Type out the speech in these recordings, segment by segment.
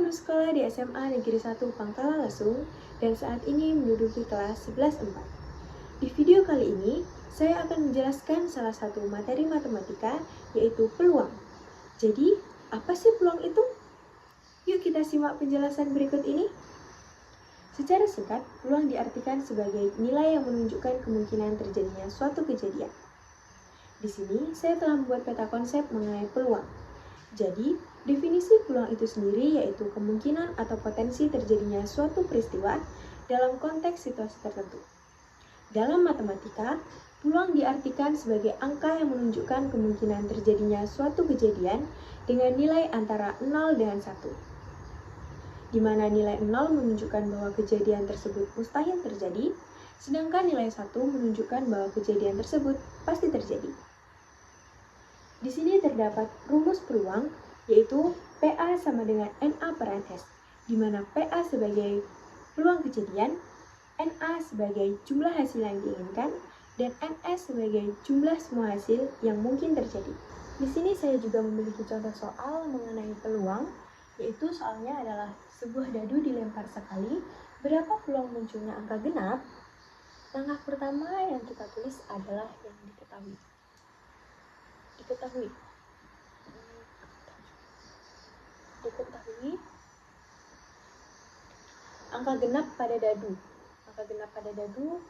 lulus sekolah di SMA Negeri 1 Pangkalan Lesung dan saat ini menduduki kelas 11-4. Di video kali ini, saya akan menjelaskan salah satu materi matematika, yaitu peluang. Jadi, apa sih peluang itu? Yuk kita simak penjelasan berikut ini. Secara singkat, peluang diartikan sebagai nilai yang menunjukkan kemungkinan terjadinya suatu kejadian. Di sini, saya telah membuat peta konsep mengenai peluang. Jadi, definisi peluang itu sendiri yaitu kemungkinan atau potensi terjadinya suatu peristiwa dalam konteks situasi tertentu. Dalam matematika, peluang diartikan sebagai angka yang menunjukkan kemungkinan terjadinya suatu kejadian dengan nilai antara 0 dengan 1. Di mana nilai 0 menunjukkan bahwa kejadian tersebut mustahil terjadi, sedangkan nilai 1 menunjukkan bahwa kejadian tersebut pasti terjadi. Di sini terdapat rumus peluang, yaitu PA sama dengan NA per NS, di mana PA sebagai peluang kejadian, NA sebagai jumlah hasil yang diinginkan, dan NS sebagai jumlah semua hasil yang mungkin terjadi. Di sini saya juga memiliki contoh soal mengenai peluang, yaitu soalnya adalah sebuah dadu dilempar sekali, berapa peluang munculnya angka genap? Langkah pertama yang kita tulis adalah yang diketahui. Diketahui angka genap pada dadu. Angka genap pada dadu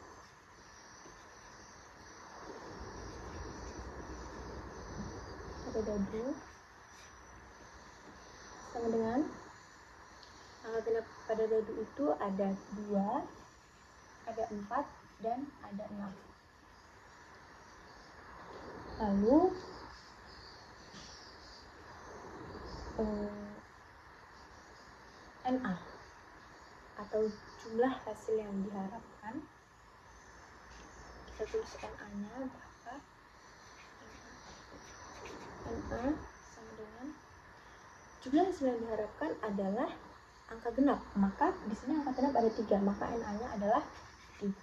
sama dengan angka genap pada dadu itu ada 2, ada 4, dan ada 6. Lalu NA atau jumlah hasil yang diharapkan, kita tulis NA-nya berapa? NA sama dengan jumlah hasil yang diharapkan adalah angka genap, maka di sini angka genap ada 3, maka NA-nya adalah 3.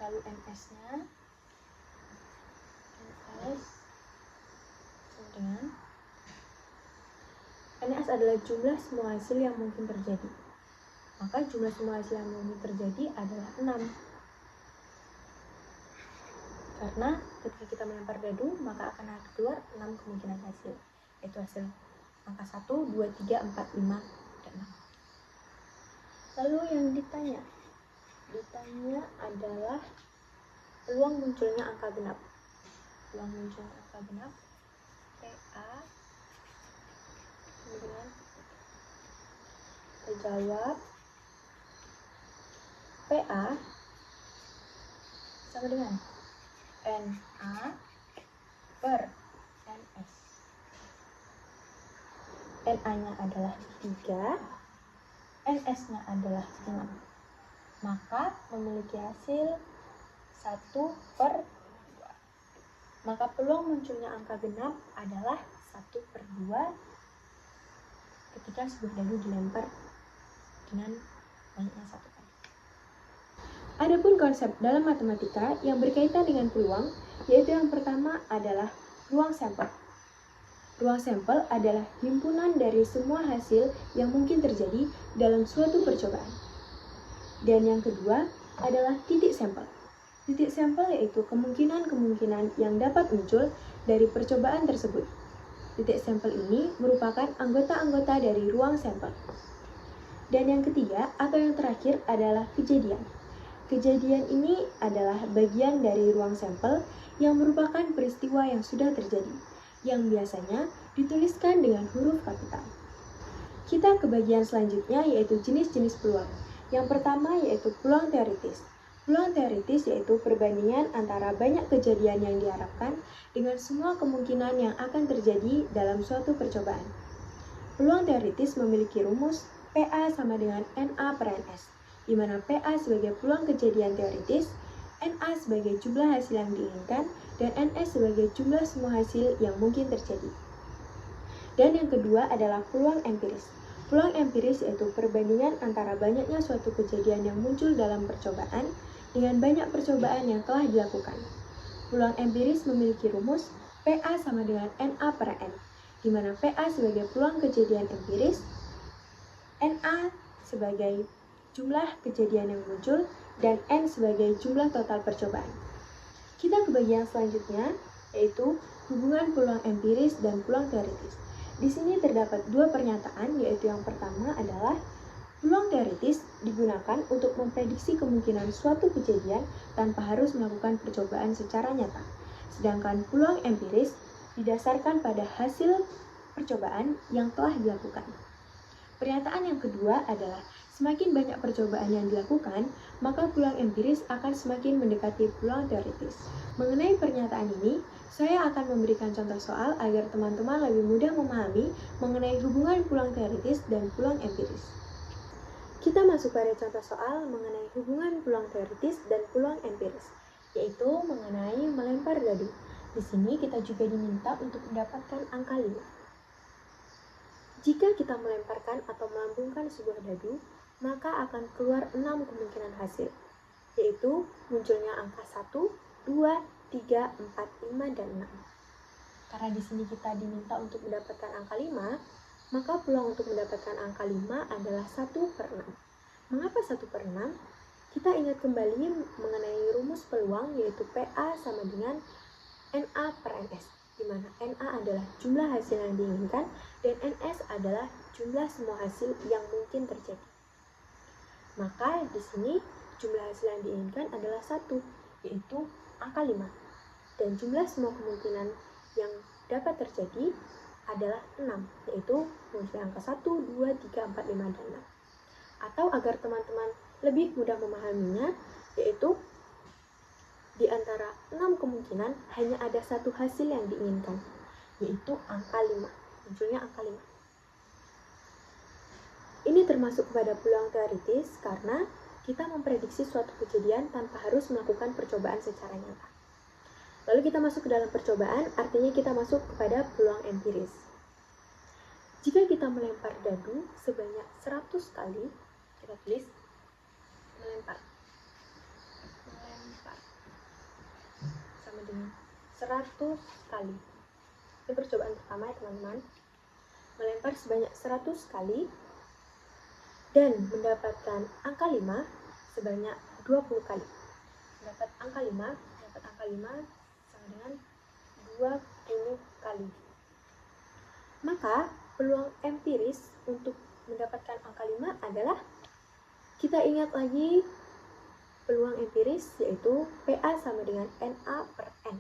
Lalu NS-nya sama dengan NS adalah jumlah semua hasil yang mungkin terjadi. Maka jumlah semua hasil yang mungkin terjadi adalah 6. Karena ketika kita melempar dadu, maka akan keluar 6 kemungkinan hasil. Yaitu hasil angka 1, 2, 3, 4, 5, dan 6. Lalu yang ditanya adalah peluang munculnya angka genap. Peluang munculnya angka genap, PA kemudian terjawab PA sama dengan NA per NS. NA-nya adalah 3, NS-nya adalah 6. Maka memiliki hasil 1/2. Maka peluang munculnya angka genap adalah 1/2 ketika sebuah dadu dilempar dengan banyaknya 1 kali. Adapun konsep dalam matematika yang berkaitan dengan peluang, yaitu yang pertama adalah ruang sampel. Ruang sampel adalah himpunan dari semua hasil yang mungkin terjadi dalam suatu percobaan. Dan yang kedua adalah titik sampel. Titik sampel yaitu kemungkinan-kemungkinan yang dapat muncul dari percobaan tersebut. Titik sampel ini merupakan anggota-anggota dari ruang sampel. Dan yang ketiga atau yang terakhir adalah kejadian. Kejadian ini adalah bagian dari ruang sampel yang merupakan peristiwa yang sudah terjadi, yang biasanya dituliskan dengan huruf kapital. Kita ke bagian selanjutnya yaitu jenis-jenis peluang. Yang pertama yaitu peluang teoritis. Peluang teoritis yaitu perbandingan antara banyak kejadian yang diharapkan dengan semua kemungkinan yang akan terjadi dalam suatu percobaan. Peluang teoritis memiliki rumus PA sama dengan NA per NS, di mana PA sebagai peluang kejadian teoritis, NA sebagai jumlah hasil yang diinginkan, dan NS sebagai jumlah semua hasil yang mungkin terjadi. Dan yang kedua adalah peluang empiris. Peluang empiris yaitu perbandingan antara banyaknya suatu kejadian yang muncul dalam percobaan dengan banyak percobaan yang telah dilakukan. Peluang empiris memiliki rumus PA sama dengan NA per N, di mana PA sebagai peluang kejadian empiris, NA sebagai jumlah kejadian yang muncul, dan N sebagai jumlah total percobaan. Kita ke bagian selanjutnya, yaitu hubungan peluang empiris dan peluang teoritis. Di sini terdapat dua pernyataan, yaitu yang pertama adalah peluang teoritis digunakan untuk memprediksi kemungkinan suatu kejadian tanpa harus melakukan percobaan secara nyata. Sedangkan peluang empiris didasarkan pada hasil percobaan yang telah dilakukan. Pernyataan yang kedua adalah semakin banyak percobaan yang dilakukan, maka peluang empiris akan semakin mendekati peluang teoritis. Mengenai pernyataan ini, saya akan memberikan contoh soal agar teman-teman lebih mudah memahami mengenai hubungan peluang teoritis dan peluang empiris. Kita masuk pada contoh soal mengenai hubungan peluang teoritis dan peluang empiris, yaitu mengenai melempar dadu. Di sini kita juga diminta untuk mendapatkan angka 5. Jika kita melemparkan atau melambungkan sebuah dadu, maka akan keluar 6 kemungkinan hasil, yaitu munculnya angka 1, 2, 3, 4, 5, dan 6. Karena di sini kita diminta untuk mendapatkan angka 5, maka peluang untuk mendapatkan angka 5 adalah 1/6. Mengapa 1/6? Kita ingat kembali mengenai rumus peluang, yaitu PA sama dengan NA per NS, di mana NA adalah jumlah hasil yang diinginkan dan NS adalah jumlah semua hasil yang mungkin terjadi. Maka di sini jumlah hasil yang diinginkan adalah 1, yaitu angka 5. Dan jumlah semua kemungkinan yang dapat terjadi adalah 6, yaitu muncul angka 1, 2, 3, 4, 5, dan 6. Atau agar teman-teman lebih mudah memahaminya, yaitu di antara 6 kemungkinan hanya ada satu hasil yang diinginkan, yaitu angka 5. Munculnya angka 5. Ini termasuk kepada peluang teoritis karena kita memprediksi suatu kejadian tanpa harus melakukan percobaan secara nyata. Lalu kita masuk ke dalam percobaan, artinya kita masuk kepada peluang empiris. Jika kita melempar dadu sebanyak 100 kali, kita tulis melempar sama dengan 100 kali. Ini percobaan pertama ya teman-teman. Melempar sebanyak 100 kali dan mendapatkan angka 5 sebanyak 20 kali. Dapat angka 5 sama dengan 20 kali. Maka peluang empiris untuk mendapatkan angka 5 adalah, kita ingat lagi peluang empiris, yaitu PA sama dengan NA per N,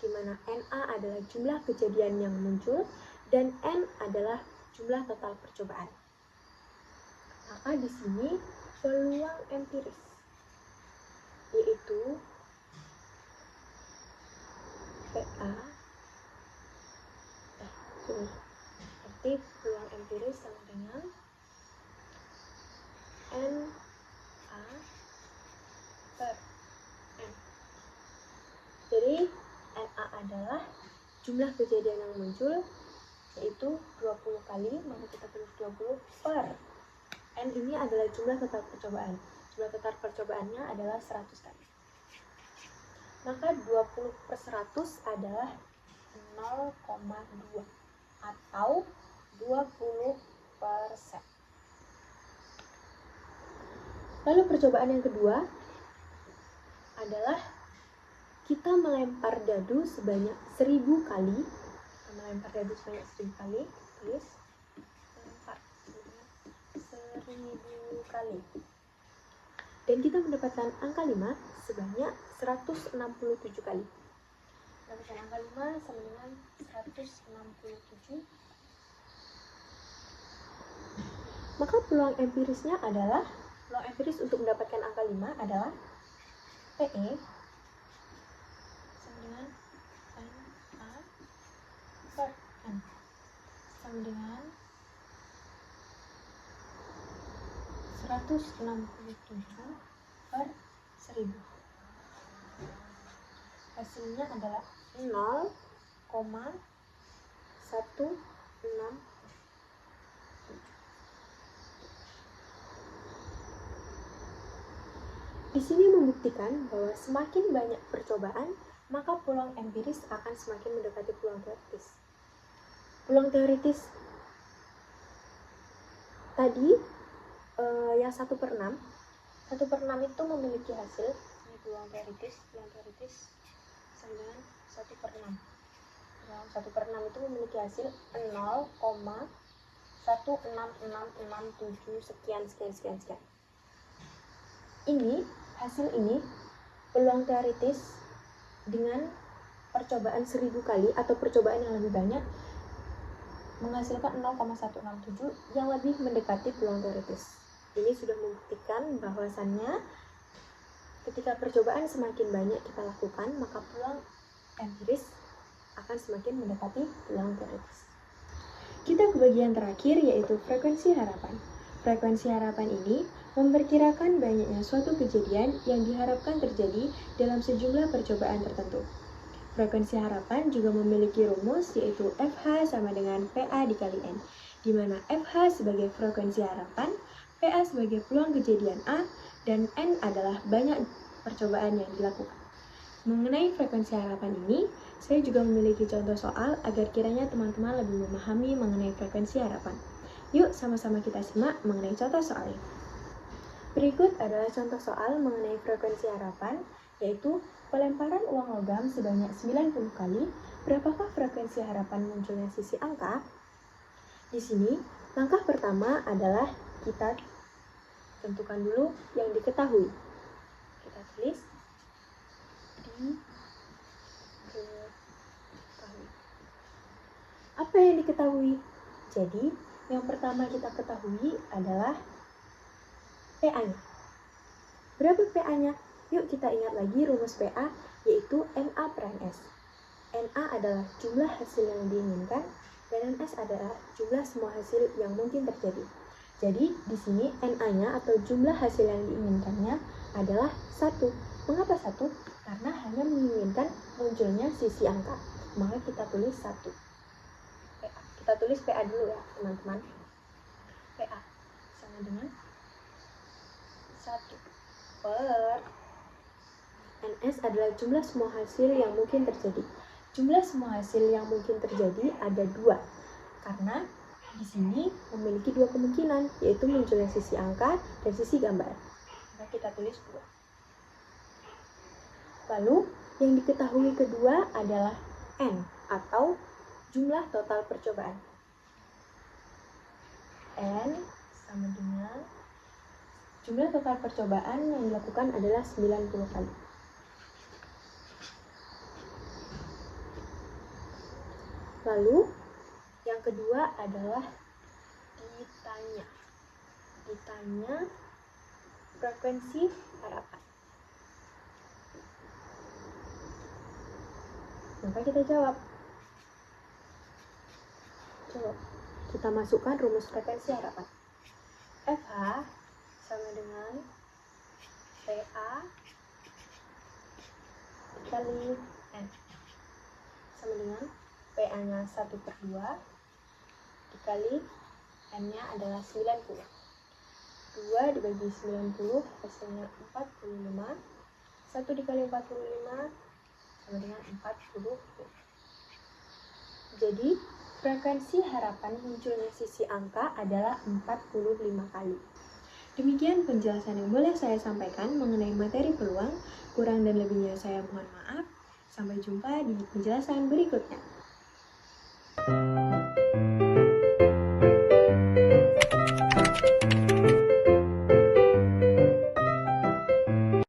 di mana NA adalah jumlah kejadian yang muncul dan N adalah jumlah total percobaan. Maka di sini peluang empiris yaitu PA berarti peluang empiris sama dengan NA per N. Jadi NA adalah jumlah kejadian yang muncul, yaitu 20 kali, maka kita tulis 20 per N ini adalah jumlah total percobaan. Jumlah total percobaannya adalah 100 kali. Maka 20 per 100 adalah 0,2 atau 20%. Lalu percobaan yang kedua adalah kita melempar dadu sebanyak 1000 kali. Melempar dadu sebanyak 1000 kali, tulis melempar sebanyak 1000 kali. Dan kita mendapatkan angka 5 sebanyak 167 kali. Mendapatkan angka 5 sama dengan 167. Maka peluang empirisnya adalah, peluang empiris untuk mendapatkan angka 5 adalah PE sama dengan NA per N sama dengan 167 per 1000. Hasilnya adalah 0,167. Di sini membuktikan bahwa semakin banyak percobaan, maka peluang empiris akan semakin mendekati peluang teoritis. Peluang teoritis tadi yang 1/6 itu memiliki hasil, ini peluang teoritis sama dengan 1/6. Yang 1/6 itu memiliki hasil 0,16667 sekian. Ini hasil ini peluang teoritis dengan percobaan 1000 kali atau percobaan yang lebih banyak menghasilkan 0,167 yang lebih mendekati peluang teoritis. Ini sudah membuktikan bahwasannya ketika percobaan semakin banyak kita lakukan, maka peluang empiris akan semakin mendekati peluang teoritis. Kita ke bagian terakhir, yaitu frekuensi harapan. Frekuensi harapan ini memperkirakan banyaknya suatu kejadian yang diharapkan terjadi dalam sejumlah percobaan tertentu. Frekuensi harapan juga memiliki rumus, yaitu FH sama dengan PA dikali N, di mana FH sebagai frekuensi harapan, PA sebagai peluang kejadian A, dan N adalah banyak percobaan yang dilakukan. Mengenai frekuensi harapan ini, saya juga memiliki contoh soal agar kiranya teman-teman lebih memahami mengenai frekuensi harapan. Yuk sama-sama kita simak mengenai contoh soalnya. Berikut adalah contoh soal mengenai frekuensi harapan, yaitu pelemparan uang logam sebanyak 90 kali, berapakah frekuensi harapan munculnya sisi angka? Di sini, langkah pertama adalah kita tentukan dulu yang diketahui. Kita tulis diketahui. Apa yang diketahui? Jadi, yang pertama kita ketahui adalah PA-nya. Berapa PA-nya? Yuk kita ingat lagi rumus PA, yaitu NA per NS. NA adalah jumlah hasil yang diinginkan, dan NS adalah jumlah semua hasil yang mungkin terjadi. Jadi, di sini NA-nya atau jumlah hasil yang diinginkannya adalah 1. Mengapa 1? Karena hanya menginginkan munculnya sisi angka. Maka kita tulis 1. PA. Kita tulis PA dulu ya, teman-teman. PA sama dengan 1 per NS adalah jumlah semua hasil yang mungkin terjadi. Jumlah semua hasil yang mungkin terjadi ada 2, karena di sini memiliki 2 kemungkinan, yaitu munculnya sisi angka dan sisi gambar. Maka kita tulis 2. Lalu, yang diketahui kedua adalah N, atau jumlah total percobaan. N sama dengan jumlah total percobaan yang dilakukan adalah 90 kali. Lalu, yang kedua adalah ditanya frekuensi harapan. Maka kita jawab. Coba kita masukkan rumus frekuensi harapan. FH sama dengan PA dikali N, sama dengan PA-nya 1/2 dikali N-nya adalah 90. 2 dibagi 90 hasilnya 45. 1 dikali 45 sama dengan 40. Jadi, frekuensi harapan munculnya sisi angka adalah 45 kali. Demikian penjelasan yang boleh saya sampaikan mengenai materi peluang. Kurang dan lebihnya saya mohon maaf. Sampai jumpa di penjelasan berikutnya.